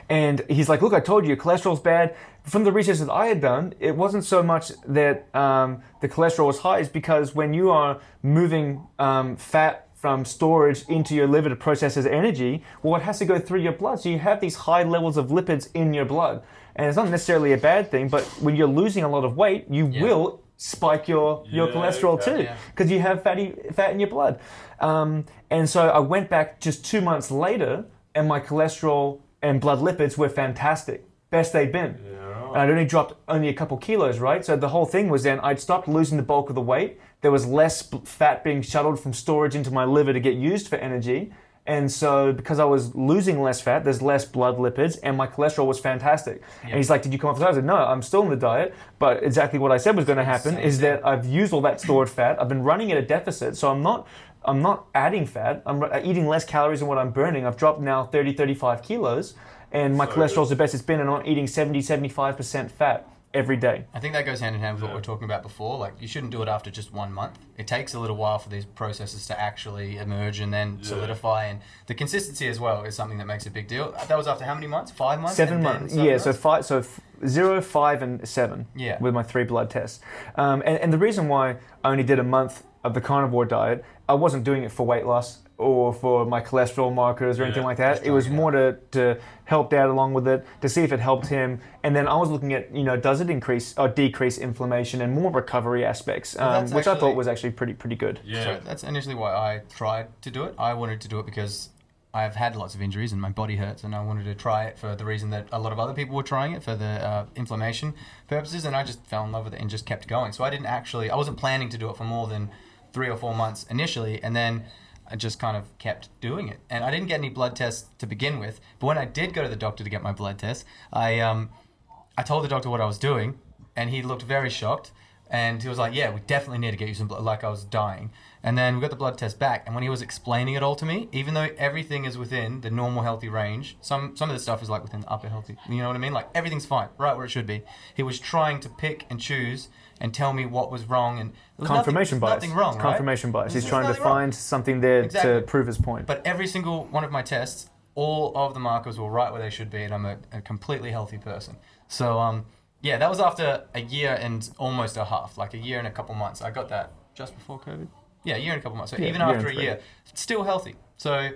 And he's like, look, I told you, your cholesterol's bad. From the research that I had done, it wasn't so much that the cholesterol was high. It's because when you are moving fat from storage into your liver to process as energy, well, it has to go through your blood. So you have these high levels of lipids in your blood. And it's not necessarily a bad thing, but when you're losing a lot of weight, you will spike your cholesterol too, because you have fat in your blood. And so I went back just 2 months later, and my cholesterol and blood lipids were fantastic. Best they'd been. Yeah, right. And I'd only dropped a couple kilos, right? So the whole thing was then I'd stopped losing the bulk of the weight. There was less fat being shuttled from storage into my liver to get used for energy. And so because I was losing less fat, there's less blood lipids, and my cholesterol was fantastic. Yep. And he's like, did you come off the diet? I said, no, I'm still in the diet. But exactly what I said was going to happen is that I've used all that stored fat. I've been running at a deficit, so I'm not adding fat. I'm eating less calories than what I'm burning. I've dropped now 30, 35 kilos, and my cholesterol's the best it's been, and I'm eating 70, 75% fat every day. I think that goes hand in hand with what we were talking about before. Like, you shouldn't do it after just 1 month. It takes a little while for these processes to actually emerge and then solidify. And the consistency as well is something that makes a big deal. That was after how many months? 5 months? 7 months. Yeah, so 0, 5, and 7 with my 3 blood tests. And the reason why I only did a month of the carnivore diet, I wasn't doing it for weight loss or for my cholesterol markers or anything like that. It was more to help Dad along with it, to see if it helped him. And then I was looking at, does it increase or decrease inflammation and more recovery aspects, which I thought was actually pretty good. Yeah. So that's initially why I tried to do it. I wanted to do it because I've had lots of injuries and my body hurts, and I wanted to try it for the reason that a lot of other people were trying it, for the inflammation purposes, and I just fell in love with it and just kept going. So I wasn't planning to do it for more than 3 or 4 months initially, and then I just kind of kept doing it. And I didn't get any blood tests to begin with, but when I did go to the doctor to get my blood test, I told the doctor what I was doing, and he looked very shocked. And he was like, yeah, we definitely need to get you some blood. Like I was dying. And then we got the blood test back. And when he was explaining it all to me, even though everything is within the normal healthy range, some of the stuff is like within the upper healthy, you know what I mean? Like everything's fine, right where it should be. He was trying to pick and choose and tell me what was wrong. And there was confirmation bias. Nothing wrong, right? Confirmation bias. He's There's trying to nothing wrong. find something there Exactly. to prove his point. But every single one of my tests, all of the markers were right where they should be, and I'm a completely healthy person. So, yeah, that was after a year and almost a half, like a year and a couple months. I got that just before COVID. Yeah, a year and a couple months. So Yeah, even year after and a 3. year, still healthy. So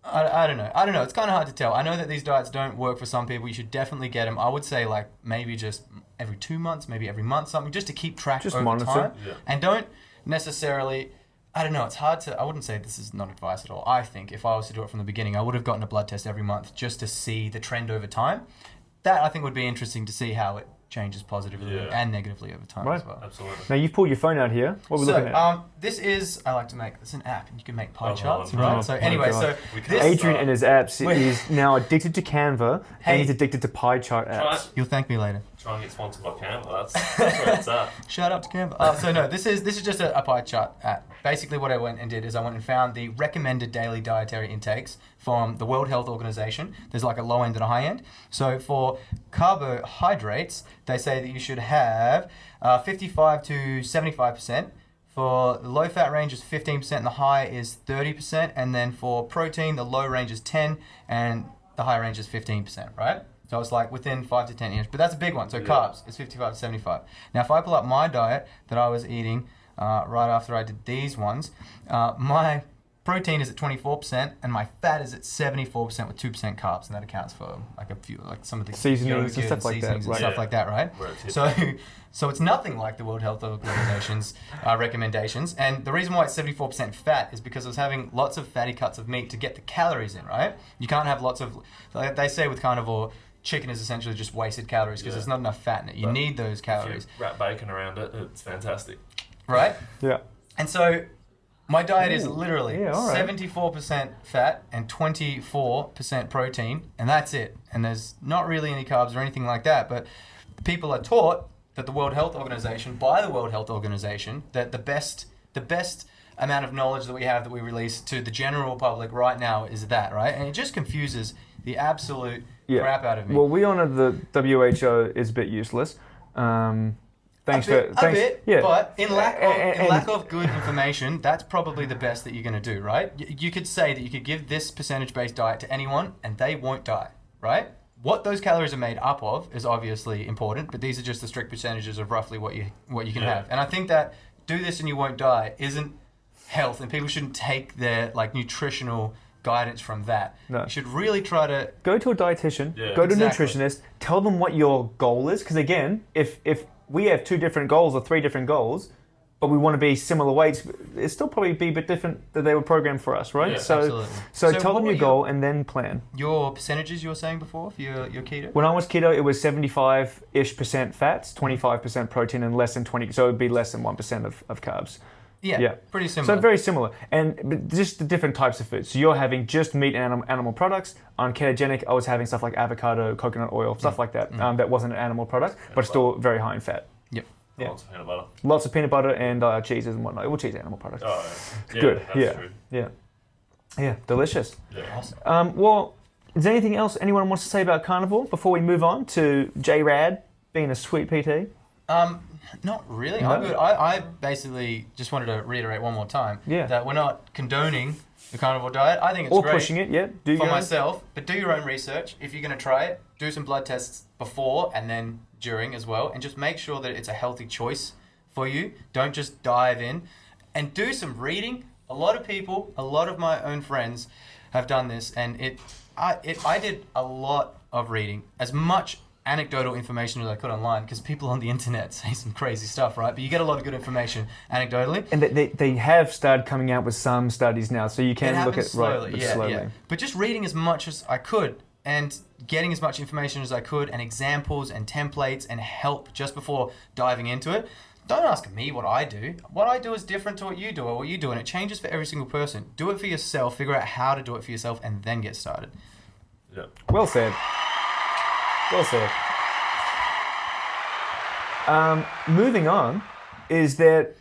I don't know. I don't know. It's kind of hard to tell. I know that these diets don't work for some people. You should definitely get them. I would say like maybe just every 2 months, maybe every month, something, just to keep track Just over monitor. time. Yeah. And don't necessarily... I don't know, it's hard to... I wouldn't say this is not advice at all. I think if I was to do it from the beginning, I would have gotten a blood test every month just to see the trend over time. That, I think, would be interesting to see how it changes positively and negatively over time as well. Absolutely. Now, you've pulled your phone out here. What are we looking at? This is... I like to make... It's an app, and you can make pie charts, no. right? Oh So my anyway, God. so... We can't This, Adrian and his apps Wait. is now addicted to Canva, Hey. and he's addicted to pie chart apps. you'll thank me later. Try and get sponsored by Canva. That's where it's at. Shout out to Canva. So no, this is just a pie chart app. Basically what I went and did is I went and found the recommended daily dietary intakes from the World Health Organization. There's like a low end and a high end. So for carbohydrates, they say that you should have 55 to 75%. For the low fat range is 15% and the high is 30%. And then for protein, the low range is 10 and the high range is 15%, right? So it's like within 5 to 10 years. But that's a big one. So carbs is 55 to 75. Now, if I pull up my diet that I was eating right after I did these ones, my protein is at 24% and my fat is at 74% with 2% carbs. And that accounts for like a few, like some of the Seasonings and yogurt stuff like that, seasonings and right. stuff like that, right? Where it's hit. So it's nothing like the World Health Organization's recommendations. And the reason why it's 74% fat is because I was having lots of fatty cuts of meat to get the calories in, right? You can't have lots of, like they say with carnivore, chicken is essentially just wasted calories because there's not enough fat in it. You But need those If calories, you wrap bacon around it, it's fantastic. right? Yeah. And so my diet is Ooh, literally yeah, all right. 74% fat and 24% protein, and that's it. And there's not really any carbs or anything like that, but people are taught that the World Health Organization, by the World Health Organization, that the best amount of knowledge that we have that we release to the general public right now is that, right? And it just confuses the absolute crap out of me. Well, we honor the WHO is a bit useless. Thanks a bit, yeah. but in lack And- of good information, that's probably the best that you're going to do, right? You could say that you could give this percentage-based diet to anyone and they won't die, right? What those calories are made up of is obviously important, but these are just the strict percentages of roughly what you can have. And I think that do this and you won't die isn't health, and people shouldn't take their like nutritional guidance from that. No. You should really try to Go to a dietitian, Yeah. go to a Exactly. nutritionist, tell them what your goal is. Because again, if we have 2 different goals or 3 different goals, but we want to be similar weights, it'll still probably be a bit different that they were programmed for us, right? Yeah, absolutely. So So tell what them were your goal and then plan. your percentages you were saying before for your keto. When I was keto, it was 75-ish% fats, 25% protein, and less than 20. So it would be less than 1% of carbs. Yeah, pretty similar. So very similar, but just the different types of foods. So you're having just meat and animal products. On ketogenic, I was having stuff like avocado, coconut oil, stuff like that. That wasn't an animal product, but still very high in fat. Yep. Yeah. Lots of peanut butter. Lots of peanut butter and cheeses and whatnot. Well, cheese animal product. Oh, yeah. Good, That's yeah. true. Yeah, delicious. Yeah. Awesome. Well, is there anything else anyone wants to say about carnivore before we move on to J-Rad being a sweet PT? Not really. No. I'm good. I basically just wanted to reiterate one more time that we're not condoning the carnivore diet. I think it's Or great pushing it, yeah. Do for you myself, but do your own research. If you're going to try it, do some blood tests before and then during as well, and just make sure that it's a healthy choice for you. Don't just dive in, and do some reading. A lot of people, a lot of my own friends have done this, and I did a lot of reading, as much anecdotal information as I could online, because people on the internet say some crazy stuff, right? But you get a lot of good information anecdotally. And they have started coming out with some studies now, so you can look at slowly, but yeah, slowly. yeah. But just reading as much as I could and getting as much information as I could and examples and templates and help just before diving into it. Don't ask me what I do. What I do is different to what you do or what you do, and it changes for every single person. Do it for yourself, figure out how to do it for yourself, and then get started. Yeah. Well said. Well said. Moving on, is that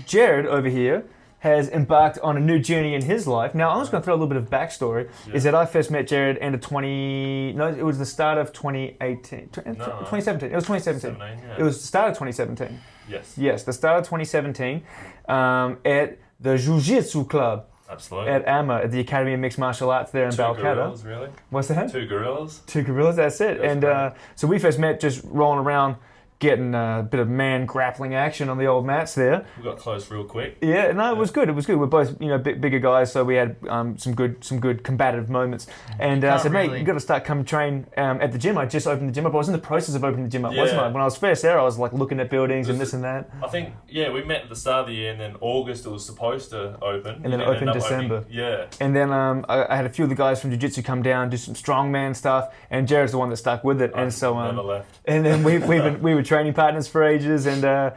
Jared over here has embarked on a new journey in his life. Now, I'm just going to throw a little bit of backstory. Yeah. Is that I first met Jared end of it was the start of 2018. 2017. It was 2017. Yeah. It was the start of 2017. Yes. Yes, the start of 2017 at the Jiu-Jitsu Club Absolutely. at AMA, at the Academy of Mixed Martial Arts there in Balcata. Gorillas, really? What's that? Two gorillas. Two gorillas, that's it. That's And so we first met just rolling around, getting a bit of man grappling action on the old mats there. We got close real quick. Yeah, no, it was good. It was good. We're both, bigger guys, so we had some good combative moments. And I said, mate, you got to start coming train at the gym. I just opened the gym up. I was in the process of opening the gym up, wasn't I? When I was first there, I was like looking at buildings and this and that. I think, we met at the start of the year, and then August it was supposed to open. And then it opened December. Yeah. And then I had a few of the guys from Jiu-Jitsu come down, do some strongman stuff, and Jared's the one that stuck with it. And so never left. And then we were training partners for ages, and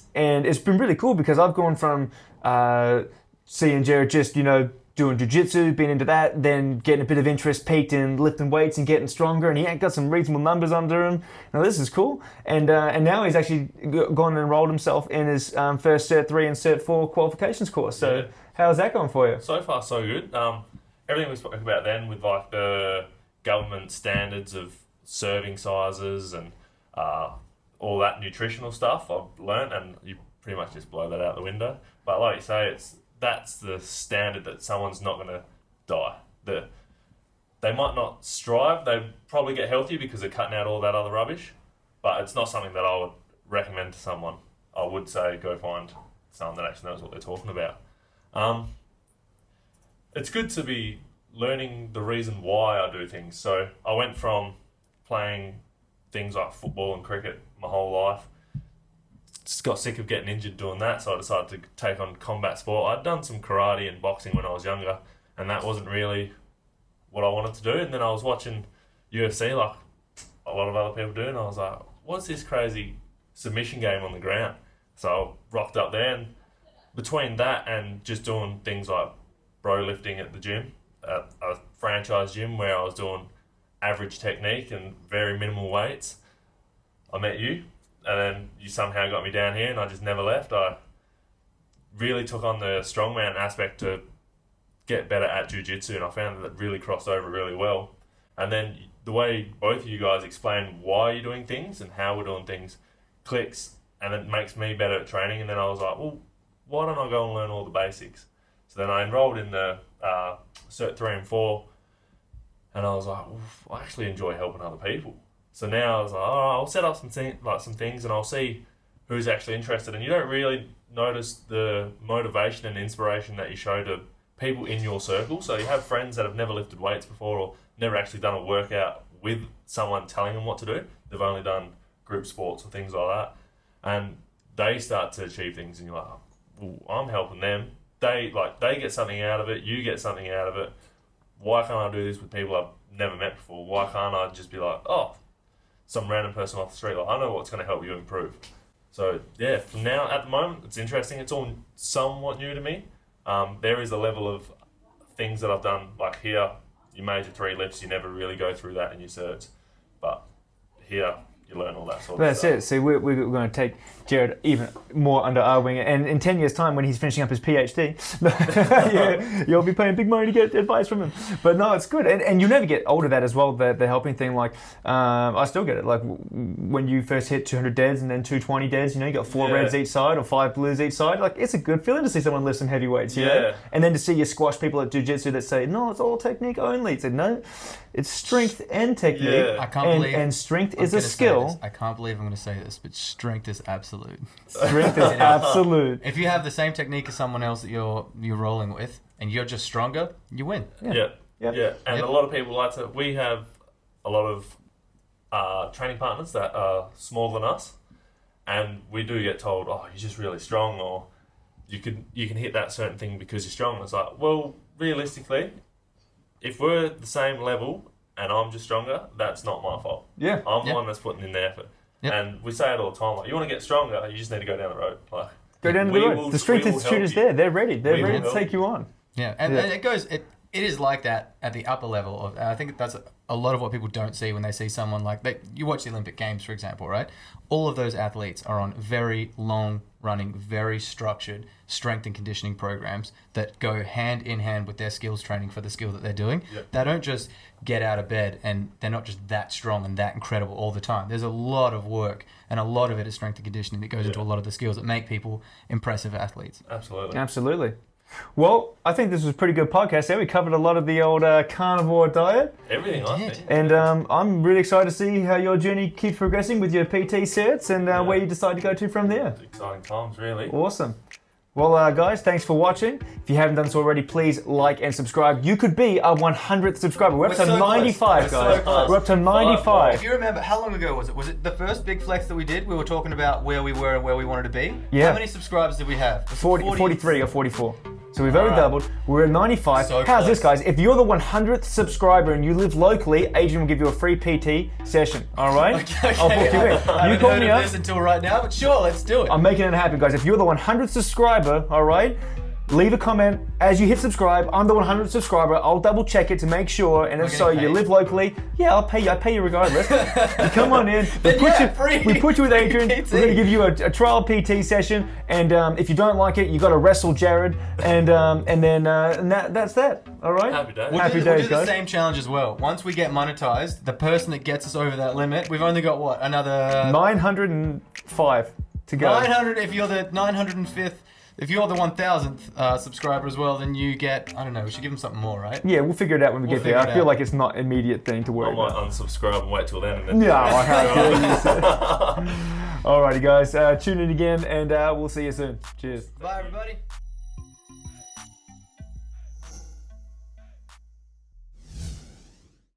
it's been really cool because I've gone from seeing Jared just doing jiu-jitsu, being into that, then getting a bit of interest peaked in lifting weights and getting stronger, and he got some reasonable numbers under him. Now this is cool, and now he's actually gone and enrolled himself in his first Cert 3 and Cert 4 qualifications course. So how's that going for you? So far so good. Everything we spoke about then with like the government standards of serving sizes and all that nutritional stuff I've learned, and you pretty much just blow that out the window. But like you say, that's the standard that someone's not going to die. They might not strive, they probably get healthier because they're cutting out all that other rubbish, but it's not something that I would recommend to someone. I would say go find someone that actually knows what they're talking about. It's good to be learning the reason why I do things. So I went from playing things like football and cricket my whole life. Just got sick of getting injured doing that, so I decided to take on combat sport. I'd done some karate and boxing when I was younger, and that wasn't really what I wanted to do. And then I was watching UFC like a lot of other people do, and I was like, what's this crazy submission game on the ground? So I rocked up there, and between that and just doing things like bro lifting at the gym, at a franchise gym where I was doing average technique and very minimal weights, I met you, and then you somehow got me down here, and I just never left. I really took on the strongman aspect to get better at jiu-jitsu, and I found that it really crossed over really well. And then the way both of you guys explain why you're doing things and how we're doing things clicks, and it makes me better at training. And then I was like, well, why don't I go and learn all the basics? So then I enrolled in the Cert 3 and 4, and I was like, I actually enjoy helping other people. So now I was like, I'll set up some things, and I'll see who's actually interested. And you don't really notice the motivation and inspiration that you show to people in your circle. So you have friends that have never lifted weights before or never actually done a workout with someone telling them what to do. They've only done group sports or things like that. And they start to achieve things, and you're like, well, I'm helping them. They get something out of it. You get something out of it. Why can't I do this with people I've never met before? Why can't I just be like, some random person off the street? Like, I know what's going to help you improve. So yeah, from now, at the moment, it's interesting. It's all somewhat new to me. There is a level of things that I've done, like here, your major 3 lifts, you never really go through that in your certs. But here, you learn all that sort of stuff. That's it. So we're going to take Jared even more under our wing. And in 10 years' time, when he's finishing up his PhD, you'll be paying big money to get advice from him. But no, it's good. And you never get old of that as well, the helping thing. Like, I still get it. Like, when you first hit 200 deads and then 220 deads, you got 4 reds each side or 5 blues each side. Like, it's a good feeling to see someone lift some heavy weights, you know? And then to see you squash people at jiu-jitsu that say, no, it's all technique only. It's no, it's strength and technique. I can't believe... And strength is a skill. I can't believe I'm going to say this, but strength is absolute. Strength is absolute. If you have the same technique as someone else that you're rolling with, and you're just stronger, you win. Yeah. And a lot of people like to... We have a lot of training partners that are smaller than us, and we do get told, you're just really strong, or you can hit that certain thing because you're strong. And it's like, well, realistically, if we're the same level and I'm just stronger, that's not my fault. Yeah. I'm the one that's putting in the effort. Yep. And we say it all the time, like, you want to get stronger, you just need to go down the road. Go down the road. The Strength Institute is there. They're ready. They're ready to take you on. Yeah, and it goes... it is like that at the upper level of. I think that's a lot of what people don't see when they see someone you watch the Olympic Games, for example, right? All of those athletes are on very long running, very structured strength and conditioning programs that go hand in hand with their skills training for the skill that they're doing. Yep. They don't just get out of bed and they're not just that strong and that incredible all the time. There's a lot of work, and a lot of it is strength and conditioning that goes into a lot of the skills that make people impressive athletes. Absolutely. Well, I think this was a pretty good podcast there. We covered a lot of the old carnivore diet. Everything, I think. And I'm really excited to see how your journey keeps progressing with your PT certs and where you decide to go to from there. It's exciting times, really. Awesome. Well, guys, thanks for watching. If you haven't done so already, please like and subscribe. You could be our 100th subscriber. We're up to 95, guys. We're up to 95. If you remember, how long ago was it? Was it the first big flex that we did? We were talking about where we were and where we wanted to be. Yeah. How many subscribers did we have? 43 or 44. So we've over doubled. We're at 95. So How's close. this, guys? If you're the 100th subscriber and you live locally, Adrian will give you a free PT session. All right? Okay. I'll book you in. I You haven't call heard me of up. this until right now, but sure, let's do it. I'm making it happen, guys. If you're the 100th subscriber, all right, leave a comment. As you hit subscribe, I'm the 100th subscriber. I'll double check it to make sure. And if so, you live locally, I'll pay you. I pay you regardless. You come on in. We put you with Adrian. PT. We're going to give you a trial PT session. And if you don't like it, you got to wrestle Jared. And then that's that. All right. Happy days. We'll Happy do days, the guys. same challenge as well. Once we get monetized, the person that gets us over that limit, we've only got what? Another 905 to go. 900. If you're the 905th, if you're the 1000th subscriber as well, then you get, I don't know, we should give them something more, right? Yeah, we'll figure it out when we get there. figure I it feel out. like it's not an immediate thing to worry I might about. unsubscribe and wait till then. And then Yeah, I have. Alrighty, guys. Tune in again, and we'll see you soon. Cheers. Bye, everybody.